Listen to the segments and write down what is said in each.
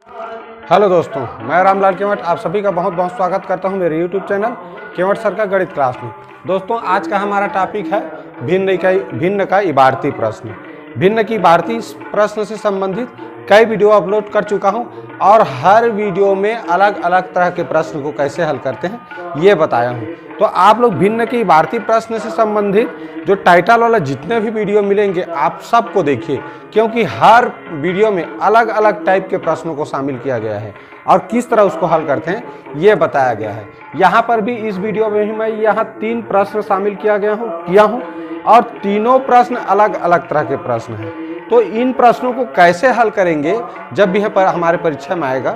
Hello दोस्तों, मैं रामलाल केवट आप सभी का बहुत बहुत स्वागत करता हूं मेरे YouTube चैनल केवट सर का गणित क्लास में। दोस्तों, आज का हमारा टॉपिक है भिन्न का इबारती प्रश्न। भिन्न की इबारती प्रश्न से संबंधित कई वीडियो अपलोड कर चुका हूं और हर वीडियो में अलग अलग तरह के प्रश्न को कैसे हल करते हैं ये बताया हूं। तो आप लोग भिन्न की इबारती प्रश्न से संबंधित जो टाइटल वाला जितने भी वीडियो मिलेंगे आप सबको देखिए, क्योंकि हर वीडियो में अलग अलग टाइप के प्रश्नों को शामिल किया गया है और किस तरह उसको हल करते हैं ये बताया गया है। यहाँ पर भी इस वीडियो में ही मैं यहाँ 3 प्रश्न शामिल किया हूँ और तीनों प्रश्न अलग अलग तरह के प्रश्न हैं। तो इन प्रश्नों को कैसे हल करेंगे जब भी हमारे परीक्षा में आएगा,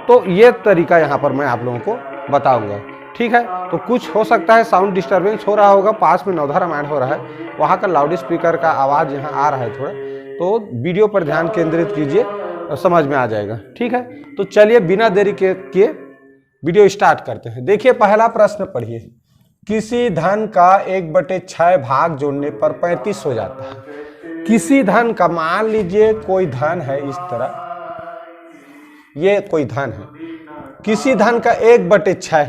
तो ये तरीका यहाँ पर मैं आप लोगों को बताऊंगा। ठीक है, तो कुछ हो सकता है साउंड डिस्टरबेंस हो रहा होगा, पास में नवधा रामायण हो रहा है, वहाँ का लाउड स्पीकर का आवाज़ यहाँ आ रहा है थोड़ा, तो वीडियो पर ध्यान केंद्रित कीजिए, समझ में आ जाएगा। ठीक है, तो चलिए बिना देरी के वीडियो स्टार्ट करते हैं। देखिए, पहला प्रश्न पढ़िए। किसी धन का 1/6 भाग जोड़ने पर 35 हो जाता है। किसी धन का, मान लीजिए कोई धन है इस तरह, ये कोई धन है, किसी धन का 1/6,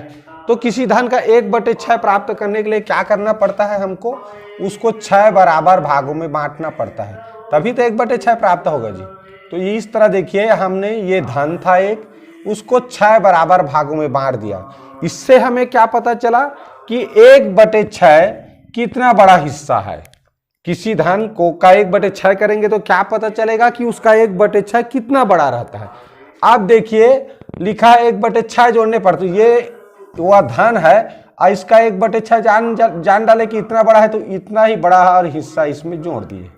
तो किसी धन का 1/6 प्राप्त करने के लिए क्या करना पड़ता है हमको? उसको 6 बराबर भागों में बांटना पड़ता है, तभी तो 1/6 प्राप्त होगा जी। तो इस तरह देखिए, हमने ये धन था एक, उसको 6 बराबर भागों में बांट दिया। इससे हमें क्या पता चला कि 1/6 कितना बड़ा हिस्सा है। किसी धन को का 1/6 करेंगे तो क्या पता चलेगा कि उसका 1/6 कितना बड़ा रहता है। अब देखिए, लिखा है 1/6 जोड़ने पर, तो ये वह धन है और इसका 1/6 जान डाले कि इतना बड़ा है, तो इतना ही बड़ा और हिस्सा इसमें जोड़ दिए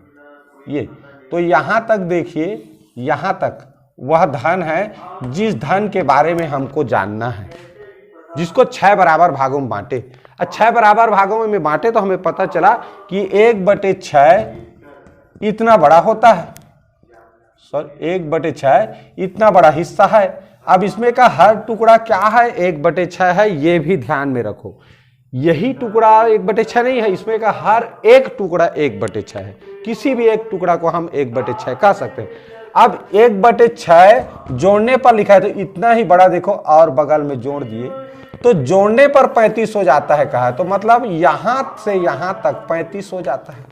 ये। तो यहाँ तक देखिए, यहाँ तक वह धन है जिस धन के बारे में हमको जानना है, जिसको 6 बराबर भागों में बांटे। 6 बराबर भागों में बांटे तो हमें पता चला कि 1/6 इतना बड़ा होता है, 1/6 इतना बड़ा हिस्सा है। अब इसमें का हर टुकड़ा क्या है? 1/6 है, ये भी ध्यान में रखो। यही टुकड़ा 1/6 नहीं है, इसमें का हर एक टुकड़ा 1/6 है। किसी भी एक टुकड़ा को हम 1/6 कह सकते हैं। अब 1/6 जोड़ने पर लिखा है, तो इतना ही बड़ा देखो और बगल में जोड़ दिए तो जोड़ने पर 35 हो जाता है कहा है, तो मतलब यहां से यहां तक 35 हो जाता है।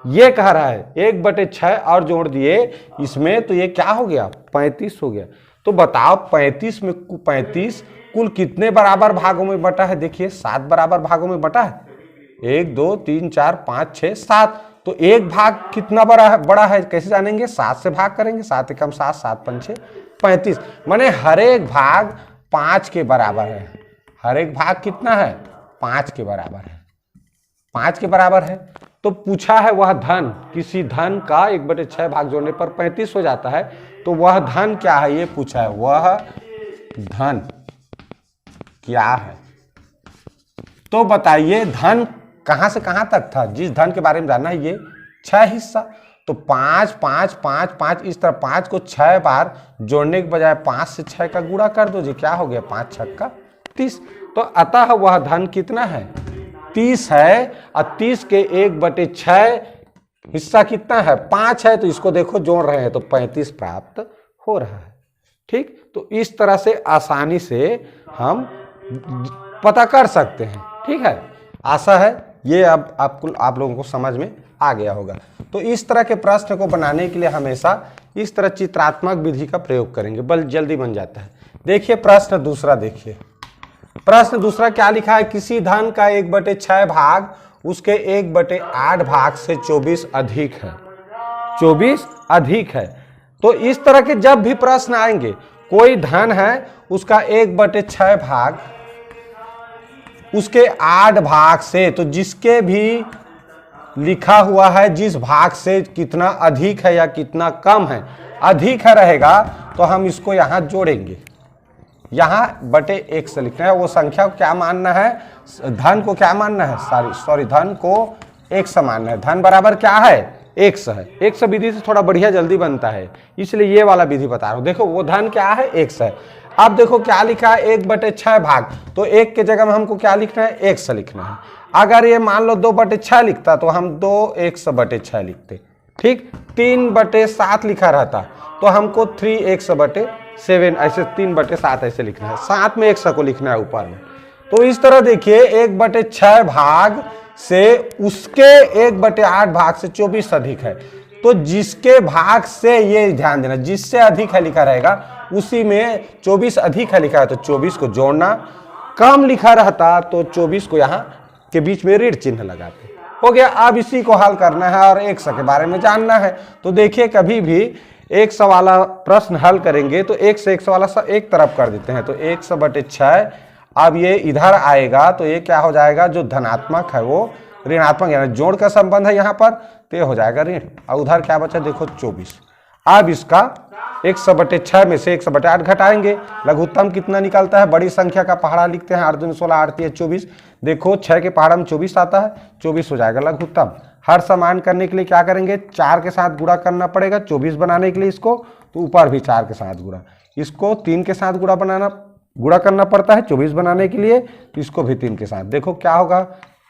ये कह रहा है 1/6 और जोड़ दिए इसमें, तो ये क्या हो गया? 35 हो गया। तो बताओ 35 में 35 कुल कितने बराबर भागों में बटा है? देखिए 7 बराबर भागों में बटा है। 1 2 3 4 5 6 7। तो एक भाग कितना बड़ा है कैसे जानेंगे? 7 से भाग करेंगे, 7 एकम 7, 7 पंचे 35, माने हर एक भाग 5 के बराबर है। हर एक भाग कितना है? 5 के बराबर है। 5 के बराबर है। तो पूछा है वह धन, किसी धन का 1/6 भाग जोड़ने पर 35 हो जाता है, तो वह धन क्या है ये पूछा है। वह धन क्या है? तो बताइए धन कहां से कहां तक था, जिस धन के बारे में जानना है, ये 6 हिस्सा। तो 5 5 5 5, इस तरह 5 को 6 बार जोड़ने के बजाय 5 से 6 का गुणा कर दो जी, क्या हो गया? 5 6 का 30। तो अतः वह धन कितना है? 30 है। और 30 के 1/6 हिस्सा कितना है? 5 है, तो इसको देखो जोड़ रहे हैं तो 35 प्राप्त हो रहा है। ठीक, तो इस तरह से आसानी से हम पता कर सकते हैं। ठीक है, आशा है ये अब आप लोगों को समझ में आ गया होगा। तो इस तरह के प्रश्न को बनाने के लिए हमेशा इस तरह चित्रात्मक विधि का प्रयोग करेंगे, बल जल्दी बन जाता है। देखिए प्रश्न दूसरा, देखिए प्रश्न दूसरा क्या लिखा है? किसी धन का 1/6 भाग उसके 1/8 भाग से 24 अधिक है। 24 अधिक है। तो इस तरह के जब भी प्रश्न आएंगे, कोई धन है उसका 1/6 भाग उसके 8 भाग से, तो जिसके भी लिखा हुआ है जिस भाग से कितना अधिक है या कितना कम है, अधिक है रहेगा तो हम इसको यहां जोड़ेंगे, यहां /1 से लिखना है। वो संख्या को क्या मानना है? धन को क्या मानना है? सॉरी धन को 1 से मानना है। धन बराबर क्या है? 1 है। 1 विधि से थोड़ा बढ़िया जल्दी बनता है, इसलिए ये वाला विधि बता रहा हूं। देखो वो धन क्या है? 1 है। अब देखो क्या लिखा है? 1/6 भाग, तो 1 के जगह में हमको क्या लिखना है? 1 लिखना है। अगर ये मान लो 2/6 लिखता तो हम 2 1/6 लिखते। ठीक, 3/7 लिखा रहता तो हमको 3x/7 ऐसे 3/7 ऐसे लिखना है, 7 में x को लिखना है ऊपर में। तो इस तरह देखिए 1/6 भाग से उसके 1/8 भाग से 24 अधिक है, तो जिसके भाग से, ये ध्यान देना, जिससे अधिक है लिखा रहेगा उसी में 24 अधिक है लिखा है तो 24 को जोड़ना, कम लिखा रहता तो 24 को यहाँ के बीच में ऋण चिन्ह लगाते। हो गया। अब इसी को हल करना है और x के बारे में जानना है। तो देखिए कभी भी x वाला प्रश्न हल करेंगे तो x वाला एक तरफ कर देते हैं, तो x/6 अब ये इधर आएगा तो ये क्या हो जाएगा, जो धनात्मक है वो ऋणात्मक, यानी जोड़ का संबंध है यहाँ पर, तो ये हो जाएगा ऋण। और उधर क्या बचा देखो 24। अब इसका x/6 में से 1/8 घटाएंगे, लघुत्तम कितना निकलता है, बड़ी संख्या का पहाड़ा लिखते हैं, 8 दूनी 16, 8 तिया 24। देखो 6 के पहाड़ा में 24 आता है, 24 हो जाएगा लघुत्तम। हर समान करने के लिए क्या करेंगे, 4 के साथ गुणा करना पड़ेगा, 24 बनाने के लिए इसको, तो ऊपर भी 4 के साथ गुणा, इसको 3 के साथ गुणा करना पड़ता है 24 बनाने के लिए, तो इसको भी 3 के साथ। देखो क्या होगा,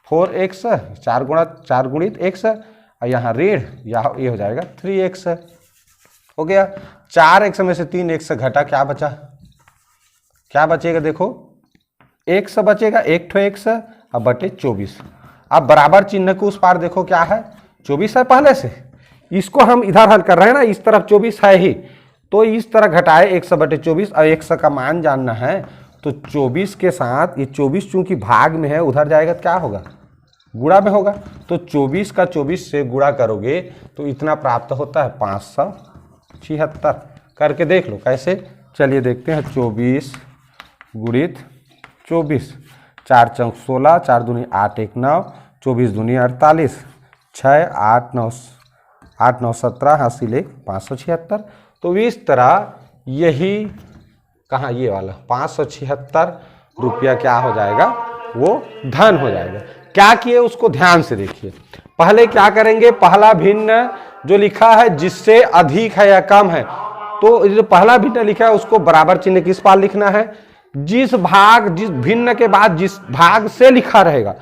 4x, 4 गुणित x, और यहाँ ऋण, यहाँ ये हो जाएगा 3x। हो गया। 4x में से 3x घटा, क्या बचा, क्या बचेगा, देखो x बचेगा, 1x अब बटे 24। अब बराबर चिन्ह को उस पार देखो क्या है, 24 है पहले से, इसको हम इधर हल कर रहे हैं ना, इस तरफ 24 है ही, तो इस तरह घटाए 1/24 और x का मान जानना है, तो 24 के साथ ये 24 चूंकि भाग में है उधर जाएगा तो क्या होगा, गुणा में होगा, तो 24 का 24 से गुणा करोगे तो इतना प्राप्त होता है 576। करके देख लो कैसे, चलिए देखते हैं। 24 गुणित 24, 4 चौक 16, 4 दूनी 8 1 9, 24 दूनी 48, 6 8 9 17, हासिल 1 576। तो इस तरह यही कहाँ, ये वाला 576 रुपया क्या हो जाएगा, वो धन हो जाएगा। क्या किए उसको ध्यान से देखिए। पहले क्या करेंगे, पहला भिन्न जो लिखा है जिससे अधिक है या कम है, तो जो पहला भिन्न लिखा है उसको बराबर चिन्ह किस पार लिखना है, जिस भिन्न के बाद जिस भाग से लिखा रहेगा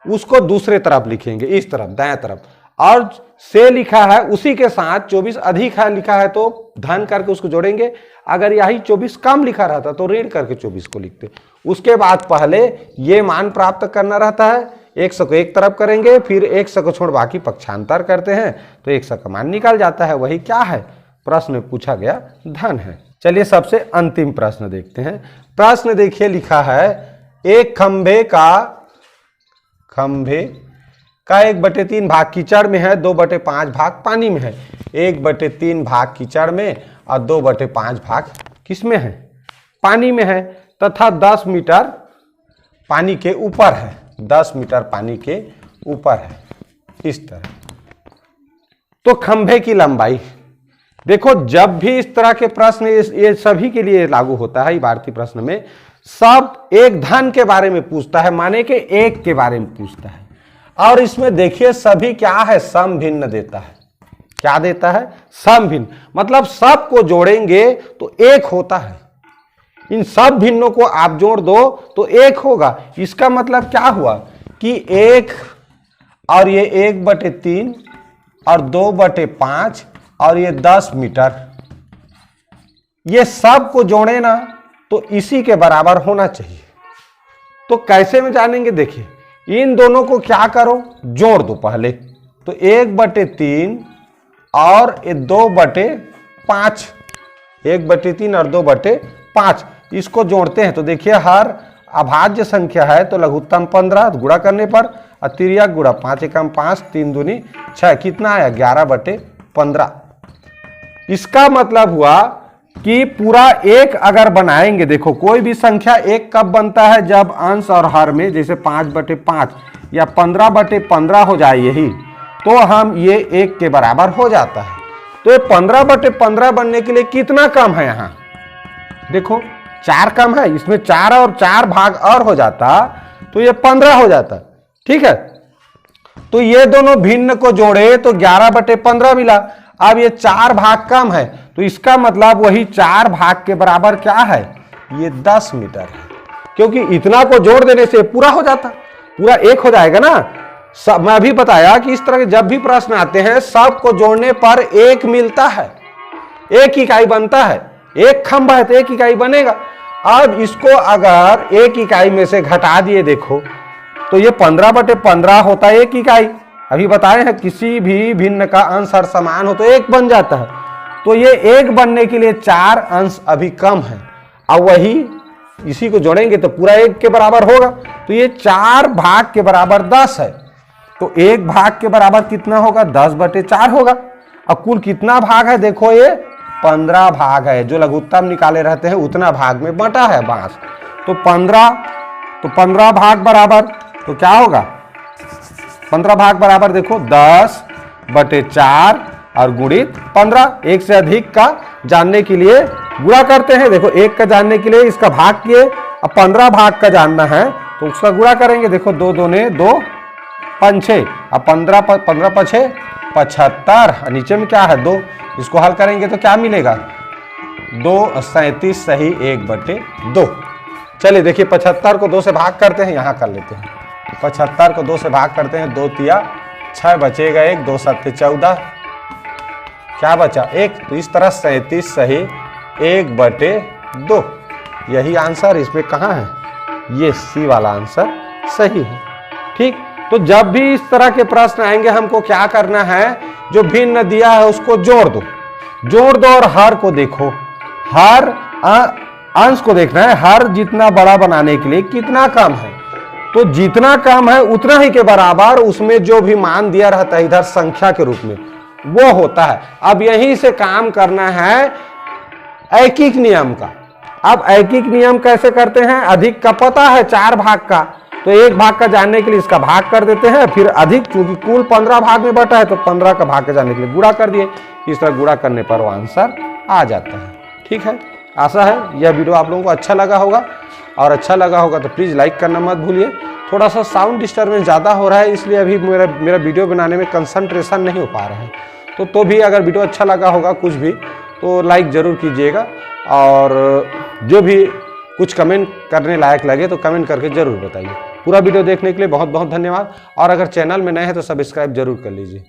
उसको दूसरे तरफ लिखेंगे, इस तरफ दाएं तरफ, और से लिखा है उसी के साथ 24 अधिक है लिखा है तो धन करके उसको जोड़ेंगे, अगर यही 24 कम लिखा रहता तो ऋण करके 24 को लिखते। उसके बाद पहले ये मान प्राप्त करना रहता है, 100 को एक तरफ करेंगे, फिर 100 को छोड़ बाकी पक्षांतर करते हैं तो 100 का मान निकल जाता है। वही क्या है, प्रश्न में पूछा गया धन है। चलिए सबसे अंतिम प्रश्न देखते हैं। प्रश्न देखिए लिखा है, एक खंभे का 1/3 भाग कीचड़ में है, 2/5 भाग पानी में है। 1/3 भाग कीचड़ में और 2/5 भाग किसमें है, पानी में है, तथा 10 मीटर पानी के ऊपर है, 10 मीटर पानी के ऊपर है इस तरह। तो खंभे की लंबाई देखो, जब भी इस तरह के प्रश्न, ये सभी के लिए लागू होता है, इबारती प्रश्न में सब एक धन के बारे में पूछता है, माने कि एक के बारे में पूछता है, और इसमें देखिए सभी क्या है, सम भिन्न देता है। क्या देता है, सम भिन्न, मतलब सब को जोड़ेंगे तो एक होता है, इन सब भिन्नों को आप जोड़ दो तो एक होगा। इसका मतलब क्या हुआ कि 1 और ये 1/3 और 2/5 और ये 10 मीटर, ये सब को जोड़े ना तो इसी के बराबर होना चाहिए। तो कैसे में जानेंगे, देखिए इन दोनों को क्या करो, जोड़ दो पहले, तो 1/3 और 2/5, 1/3 और 2/5 इसको जोड़ते हैं तो देखिए हर अभाज्य संख्या है तो लघुत्तम 15 गुणा करने पर, और तिर्यक गुणा 5 एकम 5, 3 दूनी 6, कितना आया 11/15। इसका मतलब हुआ कि पूरा एक अगर बनाएंगे, देखो कोई भी संख्या एक कब बनता है, जब अंश और हर में जैसे 5/5 या 15/15 हो जाए यही, तो हम ये एक के बराबर हो जाता है। तो ये 15/15 बनने के लिए कितना कम है, यहाँ देखो 4 कम है, इसमें 4 और 4 भाग और हो जाता तो ये 15 हो जाता। ठीक है, तो ये दोनों भिन्न को जोड़े तो 11/15 मिला। अब ये 4 भाग कम है तो इसका मतलब वही 4 भाग के बराबर क्या है, ये 10 मीटर है, क्योंकि इतना को जोड़ देने से पूरा हो जाता, पूरा एक हो जाएगा ना। सब मैं अभी बताया कि इस तरह के जब भी प्रश्न आते हैं सबको जोड़ने पर एक मिलता है, एक इकाई बनता है। एक खंभा है तो एक इकाई बनेगा। अब इसको अगर एक इकाई में से घटा दिए देखो तो ये 15/15 होता है एक इकाई। अभी बताए हैं किसी भी भिन्न का अंश हर समान हो तो एक बन जाता है। तो ये एक बनने के लिए 4 अंश अभी कम है। अब वही इसी को जोड़ेंगे तो पूरा एक के बराबर होगा। तो ये 4 भाग के बराबर 10 है। तो एक भाग के बराबर कितना होगा? 10/4 होगा। अब कुल कितना भाग है देखो, ये 15 भाग है। जो लघुत्तम निकाले रहते हैं उतना भाग में बंटा है बांस। तो 15 भाग बराबर तो क्या होगा? 15 भाग बराबर देखो 10/4 और गुणित 15। एक से अधिक का जानने के लिए गुणा करते हैं। देखो एक का जानने के लिए इसका भाग किए, अब 15 भाग का जानना है तो उसका गुणा करेंगे। देखो 2 दूने 2 5 6, अब 15 5 75, नीचे में क्या है 2, इसको हल करेंगे तो क्या मिलेगा? 2 37 सही 1/2। चलिए देखिए 75 को 2 से भाग करते हैं, यहाँ कर लेते हैं। 75 को 2 से भाग करते हैं, 2 तिया 6 बचेगा 1, 2 7 14, क्या बचा 1। तो इस तरह 37 सही 1/2। यही आंसर इसमें कहाँ है? ये सी वाला आंसर सही है। ठीक, तो जब भी इस तरह के प्रश्न आएंगे हमको क्या करना है? जो भिन्न दिया है उसको जोड़ दो, और हर को देखो, हर अंश को देखना है। हर जितना बड़ा बनाने के लिए कितना कम है, तो जितना कम है उतना ही के बराबर उसमें जो भी मान दिया रहता है इधर संख्या के रूप में वो होता है। अब यहीं से काम करना है ऐकिक नियम का। अब ऐकिक नियम कैसे करते हैं? अधिक का पता है 4 भाग का, तो एक भाग का जानने के लिए इसका भाग कर देते हैं, फिर अधिक चूंकि कुल 15 भाग में बटा है तो 15 का भाग का जानने के लिए गुणा कर दिए। इस तरह गुणा करने पर वो आंसर आ जाता है। ठीक है, आशा है यह वीडियो आप लोगों को अच्छा लगा होगा, और अच्छा लगा होगा तो प्लीज़ लाइक करना मत भूलिए। थोड़ा सा साउंड डिस्टर्बेंस ज़्यादा हो रहा है इसलिए अभी मेरा वीडियो बनाने में कंसंट्रेशन नहीं हो पा रहा है। तो भी अगर वीडियो अच्छा लगा होगा कुछ भी तो लाइक ज़रूर कीजिएगा, और जो भी कुछ कमेंट करने लायक लगे तो कमेंट करके ज़रूर बताइए। पूरा वीडियो देखने के लिए बहुत बहुत धन्यवाद, और अगर चैनल में नए हैं तो सब्सक्राइब जरूर कर लीजिए।